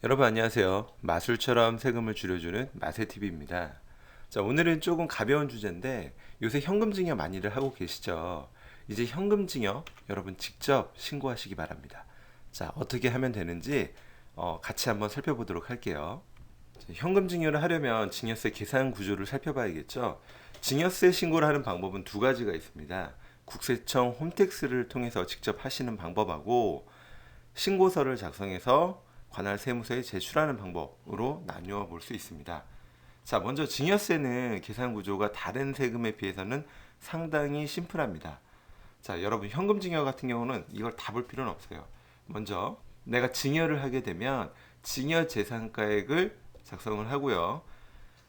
여러분 안녕하세요. 마술처럼 세금을 줄여주는 마세TV입니다. 자, 오늘은 조금 가벼운 주제인데 요새 현금증여 많이들 하고 계시죠? 이제 현금증여 여러분 직접 신고하시기 바랍니다. 자, 어떻게 하면 되는지 같이 한번 살펴보도록 할게요. 자, 현금증여를 하려면 증여세 계산 구조를 살펴봐야겠죠? 증여세 신고를 하는 방법은 두 가지가 있습니다. 국세청 홈택스를 통해서 직접 하시는 방법하고 신고서를 작성해서 관할 세무서에 제출하는 방법으로 나누어 볼 수 있습니다. 자, 먼저 증여세는 계산 구조가 다른 세금에 비해서는 상당히 심플합니다. 자, 여러분 현금 증여 같은 경우는 이걸 다 볼 필요는 없어요. 먼저 내가 증여를 하게 되면 증여 재산가액을 작성을 하고요.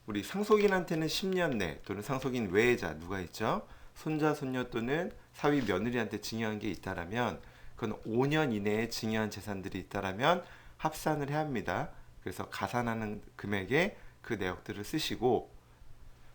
우리 상속인한테는 10년 내 또는 상속인 외자 누가 있죠? 손자, 손녀 또는 사위 며느리한테 증여한 게 있다라면 그건 5년 이내에 증여한 재산들이 있다라면 합산을 해야 합니다. 그래서 가산하는 금액에 그 내역들을 쓰시고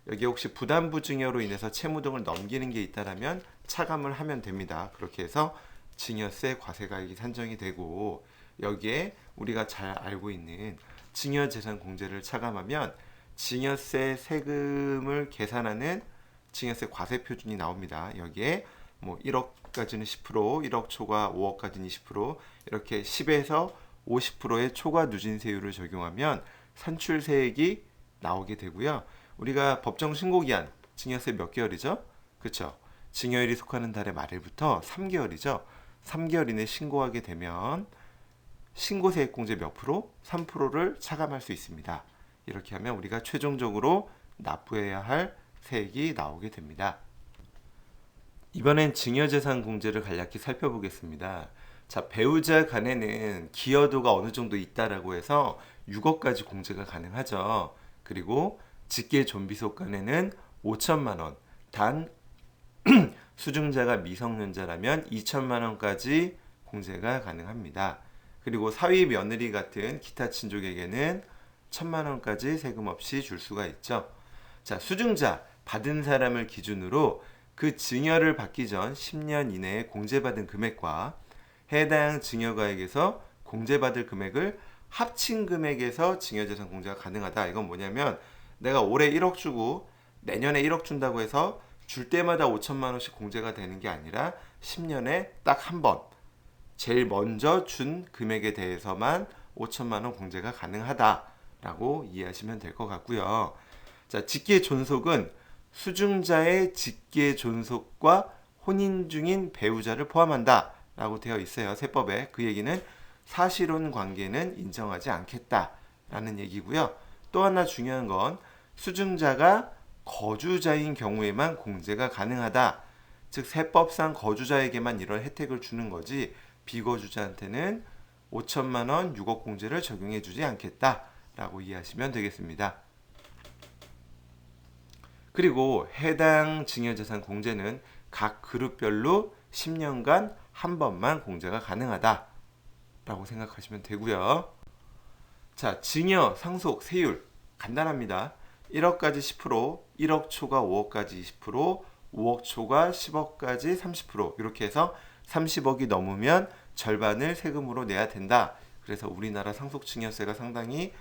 여기 혹시 부담부 증여로 인해서 채무 등을 넘기는 게 있다라면 차감을 하면 됩니다. 그렇게 해서 증여세 과세가액이 산정이 되고 여기에 우리가 잘 알고 있는 증여재산 공제를 차감하면 증여세 세금을 계산하는 증여세 과세 표준이 나옵니다. 여기에 뭐 1억까지는 10%, 1억 초과 5억까지는 20%, 이렇게 10에서 50%의 초과 누진세율을 적용하면 산출세액이 나오게 되고요. 우리가 법정 신고기한 증여세 몇 개월이죠? 그렇죠? 증여일이 속하는 달의 말일부터 3개월이죠. 3개월 이내 신고하게 되면 신고세액공제 몇 프로? 3%를 차감할 수 있습니다. 이렇게 하면 우리가 최종적으로 납부해야 할 세액이 나오게 됩니다. 이번엔 증여재산 공제를 간략히 살펴보겠습니다. 자, 배우자 간에는 기여도가 어느 정도 있다라고 해서 6억까지 공제가 가능하죠. 그리고 직계 존비속 간에는 5천만 원, 단 수증자가 미성년자라면 2천만 원까지 공제가 가능합니다. 그리고 사위 며느리 같은 기타 친족에게는 1천만 원까지 세금 없이 줄 수가 있죠. 자, 수증자 받은 사람을 기준으로 그 증여를 받기 전 10년 이내에 공제받은 금액과 해당 증여가액에서 공제받을 금액을 합친 금액에서 증여재산 공제가 가능하다. 이건 뭐냐면 내가 올해 1억 주고 내년에 1억 준다고 해서 줄 때마다 5천만 원씩 공제가 되는 게 아니라 10년에 딱 한 번 제일 먼저 준 금액에 대해서만 5천만 원 공제가 가능하다라고 이해하시면 될 것 같고요. 자, 직계 존속은 수증자의 직계 존속과 혼인 중인 배우자를 포함한다 라고 되어 있어요. 세법에. 그 얘기는 사실혼 관계는 인정하지 않겠다라는 얘기고요. 또 하나 중요한 건 수증자가 거주자인 경우에만 공제가 가능하다. 즉 세법상 거주자에게만 이런 혜택을 주는 거지 비거주자한테는 5천만 원 6억 공제를 적용해 주지 않겠다라고 이해하시면 되겠습니다. 그리고 해당 증여재산 공제는 각 그룹별로 10년간 한 번만 공제가 가능하다라고 생각하시면 되고요. 자, 증여, 상속, 세율 간단합니다. 1억까지 10%, 1억 초과 5억까지 20%, 5억 초과 10억까지 30% 이렇게 해서 30억이 넘으면 절반을 세금으로 내야 된다. 그래서 우리나라 상속증여세가 상당히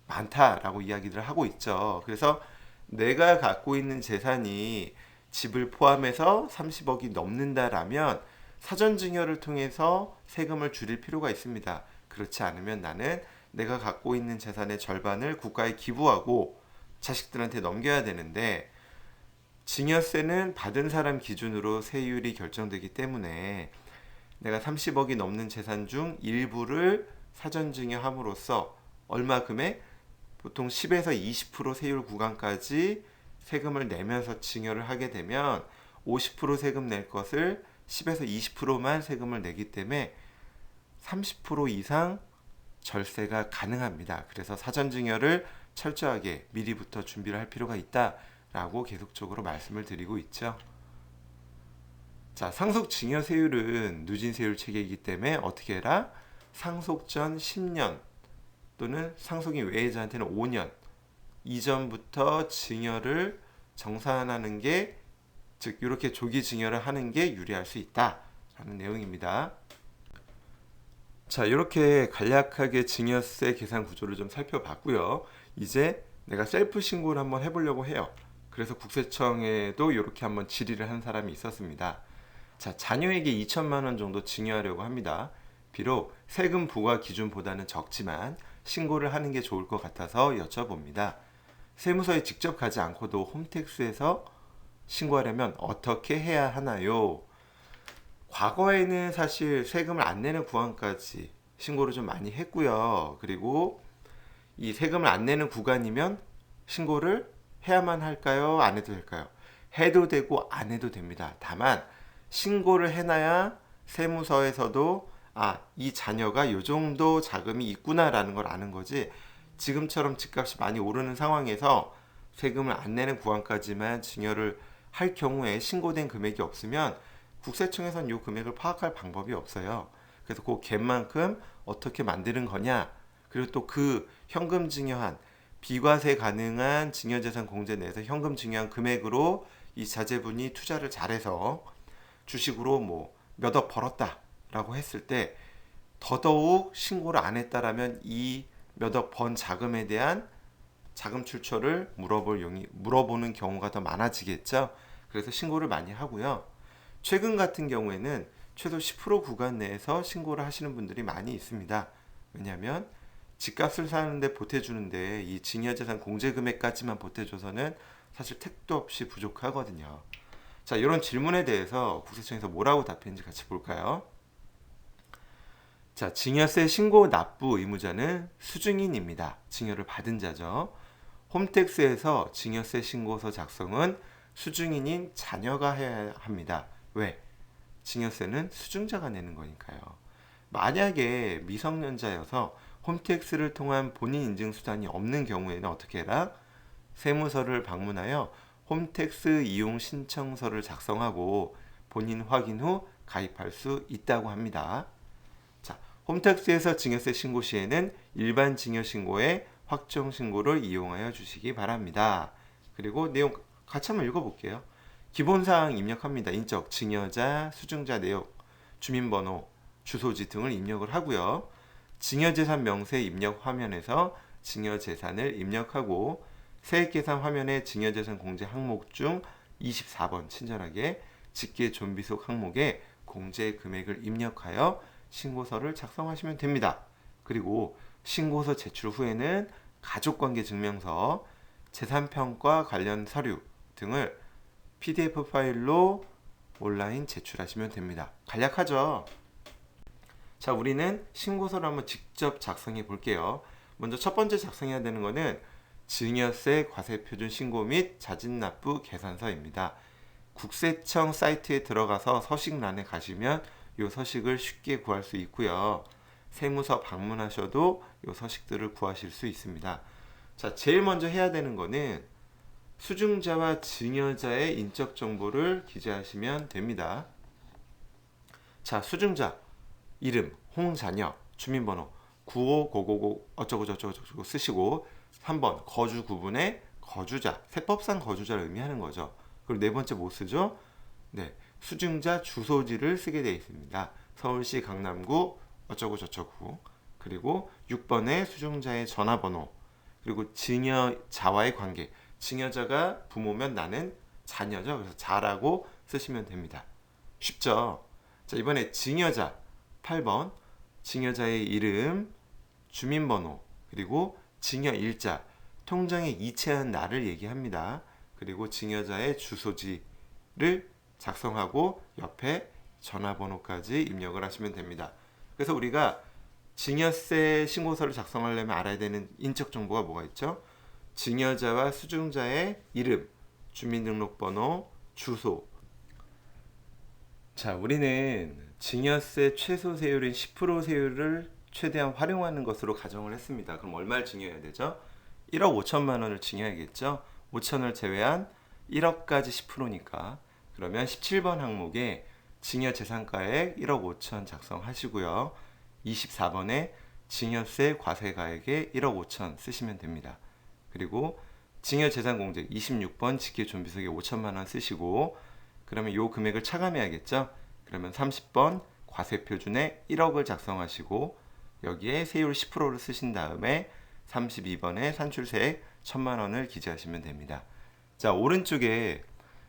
많다라고 이야기를 하고 있죠. 그래서 내가 갖고 있는 재산이 집을 포함해서 30억이 넘는다라면 사전 증여를 통해서 세금을 줄일 필요가 있습니다. 그렇지 않으면 나는 내가 갖고 있는 재산의 절반을 국가에 기부하고 자식들한테 넘겨야 되는데 증여세는 받은 사람 기준으로 세율이 결정되기 때문에 내가 30억이 넘는 재산 중 일부를 사전 증여함으로써 얼마 금액? 보통 10에서 20% 세율 구간까지 세금을 내면서 증여를 하게 되면 50% 세금 낼 것을 10에서 20%만 세금을 내기 때문에 30% 이상 절세가 가능합니다. 그래서 사전 증여를 철저하게 미리부터 준비를 할 필요가 있다라고 계속적으로 말씀을 드리고 있죠. 자, 상속 증여세율은 누진세율 체계이기 때문에 어떻게 해라? 상속 전 10년 또는 상속인 외자한테는 5년 이전부터 증여를 정산하는 게, 즉 이렇게 조기 증여를 하는 게 유리할 수 있다라는 내용입니다. 자, 이렇게 간략하게 증여세 계산 구조를 좀 살펴봤고요. 이제 내가 셀프 신고를 한번 해보려고 해요. 그래서 국세청에도 이렇게 한번 질의를 한 사람이 있었습니다. 자, 자녀에게 2천만 원 정도 증여하려고 합니다. 비록 세금 부과 기준보다는 적지만 신고를 하는 게 좋을 것 같아서 여쭤봅니다. 세무서에 직접 가지 않고도 홈택스에서 신고하려면 어떻게 해야 하나요? 과거에는 사실 세금을 안 내는 구간까지 신고를 좀 많이 했고요. 그리고 이 세금을 안 내는 구간이면 신고를 해야만 할까요? 안 해도 될까요? 해도 되고 안 해도 됩니다. 다만 신고를 해놔야 세무서에서도 이 자녀가 이 정도 자금이 있구나라는 걸 아는 거지. 지금처럼 집값이 많이 오르는 상황에서 세금을 안 내는 구간까지만 증여를 할 경우에 신고된 금액이 없으면 국세청에선 이 금액을 파악할 방법이 없어요. 그래서 그 갭만큼 어떻게 만드는 거냐, 그리고 또 그 현금 증여한 비과세 가능한 증여재산 공제 내에서 현금 증여한 금액으로 이 자제분이 투자를 잘해서 주식으로 뭐 몇 억 벌었다라고 했을 때 더더욱 신고를 안 했다라면 이 몇 억 번 자금에 대한 자금 출처를 물어보는 경우가 더 많아지겠죠. 그래서 신고를 많이 하고요. 최근 같은 경우에는 최소 10% 구간 내에서 신고를 하시는 분들이 많이 있습니다. 왜냐하면 집값을 사는데 보태주는데 이 증여재산 공제금액까지만 보태줘서는 사실 택도 없이 부족하거든요. 자, 이런 질문에 대해서 국세청에서 뭐라고 답했는지 같이 볼까요? 자, 증여세 신고 납부 의무자는 수증인입니다. 증여를 받은 자죠. 홈택스에서 증여세 신고서 작성은 수증인인 자녀가 해야 합니다. 왜? 증여세는 수증자가 내는 거니까요. 만약에 미성년자여서 홈택스를 통한 본인 인증 수단이 없는 경우에는 어떻게 해라? 세무서를 방문하여 홈택스 이용 신청서를 작성하고 본인 확인 후 가입할 수 있다고 합니다. 자, 홈택스에서 증여세 신고 시에는 일반 증여 신고에 확정 신고를 이용하여 주시기 바랍니다. 그리고 내용 같이 한번 읽어볼게요. 기본사항 입력합니다. 인적, 증여자, 수증자 내역, 주민번호, 주소지 등을 입력을 하고요. 증여재산 명세 입력 화면에서 증여재산을 입력하고 세액계산 화면에 증여재산 공제 항목 중 24번 친절하게 직계존비속 항목에 공제 금액을 입력하여 신고서를 작성하시면 됩니다. 그리고 신고서 제출 후에는 가족관계 증명서, 재산평가 관련 서류 등을 PDF 파일로 온라인 제출하시면 됩니다. 간략하죠? 자, 우리는 신고서를 한번 직접 작성해 볼게요. 먼저 첫 번째 작성해야 되는 거는 증여세 과세표준 신고 및 자진납부 계산서입니다. 국세청 사이트에 들어가서 서식란에 가시면 이 서식을 쉽게 구할 수 있고요. 세무서 방문하셔도 이 서식들을 구하실 수 있습니다. 자, 제일 먼저 해야 되는 거는 수증자와 증여자의 인적 정보를 기재하시면 됩니다. 자, 수증자 이름, 홍자녀, 주민번호 95050 어쩌고저쩌고 쓰시고 3번 거주 구분의 거주자, 세법상 거주자를 의미하는 거죠. 그리고 네 번째 뭐 쓰죠? 네, 수증자 주소지를 쓰게 되어 있습니다. 서울시 강남구 어쩌고저쩌고. 그리고 6번에 수증자의 전화번호, 그리고 증여자와의 관계, 증여자가 부모면 나는 자녀죠. 그래서 자라고 쓰시면 됩니다. 쉽죠? 자, 이번에 증여자 8번 증여자의 이름, 주민번호, 그리고 증여일자, 통장에 이체한 날을 얘기합니다. 그리고 증여자의 주소지를 작성하고 옆에 전화번호까지 입력을 하시면 됩니다. 그래서 우리가 증여세 신고서를 작성하려면 알아야 되는 인적 정보가 뭐가 있죠? 증여자와 수증자의 이름, 주민등록번호, 주소. 자, 우리는 증여세 최소 세율인 10% 세율을 최대한 활용하는 것으로 가정을 했습니다. 그럼 얼마를 증여해야 되죠? 1억 5천만 원을 증여해야겠죠? 5천을 제외한 1억까지 10%니까. 그러면 17번 항목에 증여재산가액 1억 5천 작성하시고요. 24번에 증여세 과세가액에 1억 5천 쓰시면 됩니다. 그리고 증여재산공제 26번 직계존비속에 5천만 원 쓰시고, 그러면 이 금액을 차감해야겠죠? 그러면 30번 과세표준에 1억을 작성하시고 여기에 세율 10%를 쓰신 다음에 32번에 산출세액 1,000만 원을 기재하시면 됩니다. 자, 오른쪽에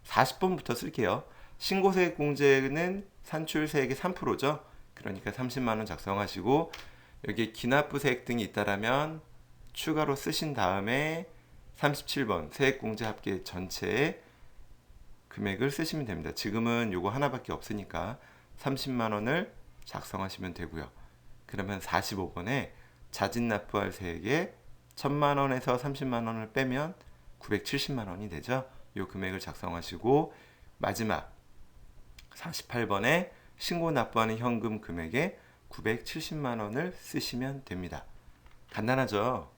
40번부터 쓸게요. 신고세액 공제는 산출세액의 3%죠. 그러니까 30만 원 작성하시고 여기에 기납부세액 등이 있다라면 추가로 쓰신 다음에 37번 세액공제 합계 전체의 금액을 쓰시면 됩니다. 지금은 요거 하나밖에 없으니까 30만 원을 작성하시면 되고요. 그러면 45번에 자진 납부할 세액에 1,000만 원에서 30만 원을 빼면 970만 원이 되죠. 요 금액을 작성하시고 마지막 48번에 신고 납부하는 현금 금액에 970만 원을 쓰시면 됩니다. 간단하죠?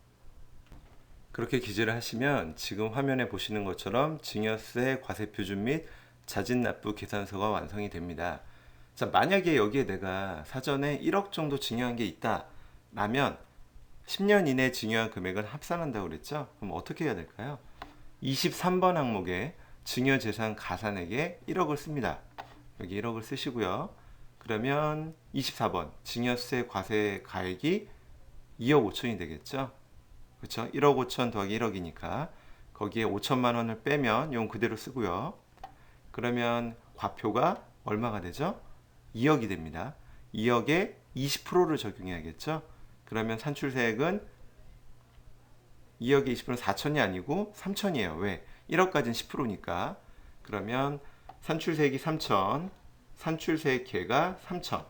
그렇게 기재를 하시면 지금 화면에 보시는 것처럼 증여세 과세표준 및 자진납부 계산서가 완성이 됩니다. 자, 만약에 여기에 내가 사전에 1억 정도 증여한 게 있다 라면 10년 이내 증여한 금액을 합산한다고 그랬죠? 그럼 어떻게 해야 될까요? 23번 항목에 증여재산 가산액에 1억을 씁니다. 여기 1억을 쓰시고요. 그러면 24번 증여세 과세 가액이 2억 5천이 되겠죠? 그렇죠? 1억 5천 더하기 1억이니까 거기에 5천만 원을 빼면 용 그대로 쓰고요. 그러면 과표가 얼마가 되죠? 2억이 됩니다. 2억에 20%를 적용해야겠죠? 그러면 산출세액은 2억에 20%는 4천이 아니고 3천이에요. 왜? 1억까지는 10%니까. 그러면 산출세액이 3천, 산출세액계가 3천.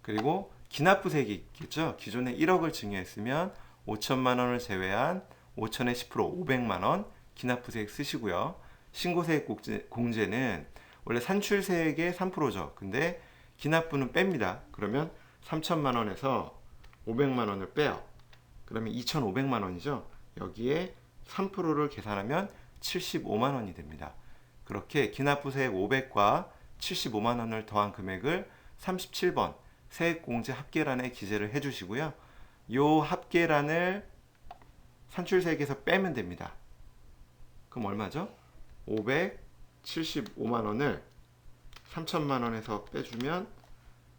그리고 기납부세액이 있겠죠? 기존에 1억을 증여했으면 5천만 원을 제외한 5천의 10% 500만 원 기납부세액 쓰시고요. 신고세액 공제는 원래 산출세액의 3%죠. 근데 기납부는 뺍니다. 그러면 3천만 원에서 500만 원을 빼요. 그러면 2,500만 원이죠. 여기에 3%를 계산하면 75만 원이 됩니다. 그렇게 기납부세액 500과 75만 원을 더한 금액을 37번 세액공제 합계란에 기재를 해주시고요. 이 합계란을 산출세액에서 빼면 됩니다. 그럼 얼마죠? 575만 원을 3천만 원에서 빼주면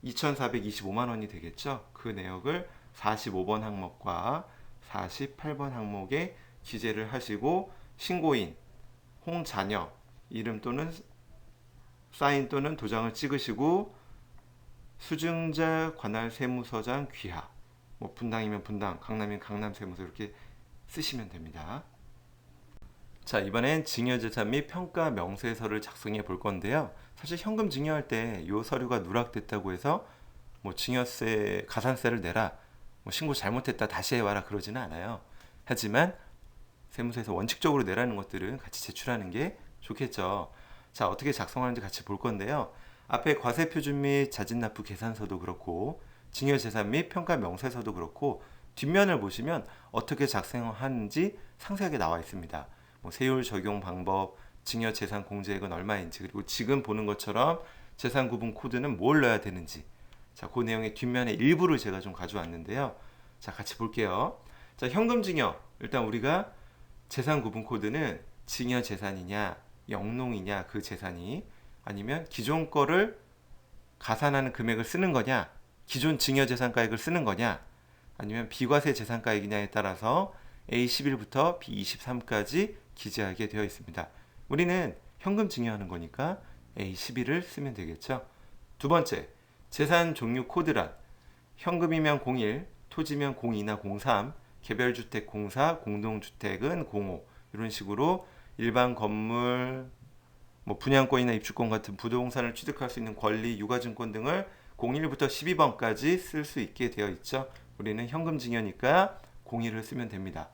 2,425만 원이 되겠죠. 그 내역을 45번 항목과 48번 항목에 기재를 하시고 신고인 홍자녀 이름 또는 사인 또는 도장을 찍으시고 수증자 관할 세무서장 귀하 뭐 분당이면 분당, 강남이면 강남 세무서 이렇게 쓰시면 됩니다. 자, 이번엔 증여재산 및 평가 명세서를 작성해 볼 건데요. 사실 현금 증여할 때 이 서류가 누락됐다고 해서 뭐 증여세, 가산세를 내라, 뭐 신고 잘못했다 다시 해와라 그러지는 않아요. 하지만 세무서에서 원칙적으로 내라는 것들은 같이 제출하는 게 좋겠죠. 자, 어떻게 작성하는지 같이 볼 건데요. 앞에 과세표준 및 자진납부 계산서도 그렇고 증여재산 및 평가 명세서도 그렇고 뒷면을 보시면 어떻게 작성하는지 상세하게 나와 있습니다. 뭐 세율 적용 방법, 증여재산 공제액은 얼마인지, 그리고 지금 보는 것처럼 재산 구분 코드는 뭘 넣어야 되는지. 자, 그 내용의 뒷면의 일부를 제가 좀 가져왔는데요. 자, 같이 볼게요. 자, 현금 증여. 일단 우리가 재산 구분 코드는 증여재산이냐, 영농이냐, 그 재산이 아니면 기존 거를 가산하는 금액을 쓰는 거냐, 기존 증여재산가액을 쓰는 거냐, 아니면 비과세 재산가액이냐에 따라서 A11부터 B23까지 기재하게 되어 있습니다. 우리는 현금 증여하는 거니까 A11을 쓰면 되겠죠. 두 번째, 재산 종류 코드란 현금이면 01, 토지면 02나 03, 개별주택 04, 공동주택은 05 이런 식으로 일반 건물, 뭐 분양권이나 입주권 같은 부동산을 취득할 수 있는 권리, 유가증권 등을 01부터 12번까지 쓸 수 있게 되어 있죠. 우리는 현금 증여니까 01을 쓰면 됩니다.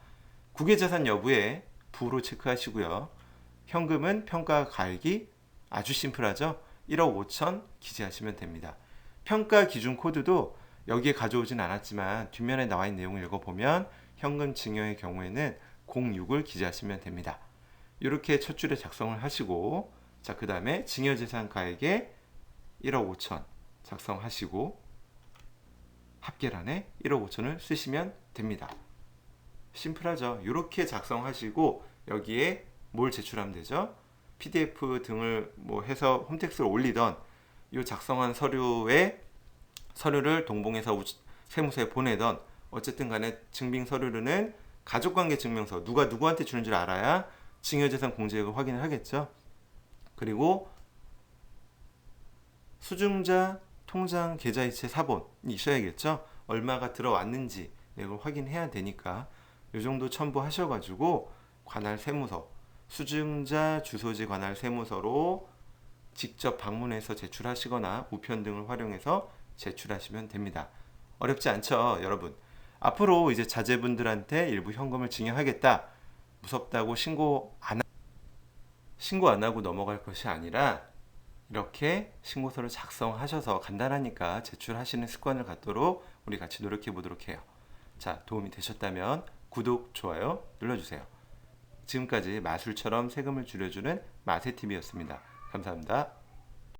국외자산 여부에 부로 체크하시고요. 현금은 평가 가액이 아주 심플하죠. 1억 5천 기재하시면 됩니다. 평가 기준 코드도 여기에 가져오진 않았지만 뒷면에 나와 있는 내용을 읽어보면 현금 증여의 경우에는 06을 기재하시면 됩니다. 이렇게 첫 줄에 작성을 하시고, 자, 그 다음에 증여재산 가액에 1억 5천 작성하시고 합계란에 1억 5천을 쓰시면 됩니다. 심플하죠. 이렇게 작성하시고 여기에 뭘 제출하면 되죠? PDF 등을 뭐 해서 홈택스를 올리던 이 작성한 서류를 동봉해서 세무서에 보내던 어쨌든 간에 증빙 서류로는 가족관계 증명서 누가 누구한테 주는 줄 알아야 증여재산 공제액을 확인을 하겠죠. 그리고 수증자 통장 계좌이체 사본이 있어야겠죠. 얼마가 들어왔는지 이걸 확인해야 되니까 이 정도 첨부하셔가지고 관할 세무서 수증자 주소지 관할 세무서로 직접 방문해서 제출하시거나 우편 등을 활용해서 제출하시면 됩니다. 어렵지 않죠, 여러분? 앞으로 이제 자제분들한테 일부 현금을 증여하겠다. 무섭다고 신고 안 하고 넘어갈 것이 아니라 이렇게 신고서를 작성하셔서 간단하니까 제출하시는 습관을 갖도록 우리 같이 노력해 보도록 해요. 자, 도움이 되셨다면 구독, 좋아요 눌러주세요. 지금까지 마술처럼 세금을 줄여주는 마세TV였습니다. 감사합니다.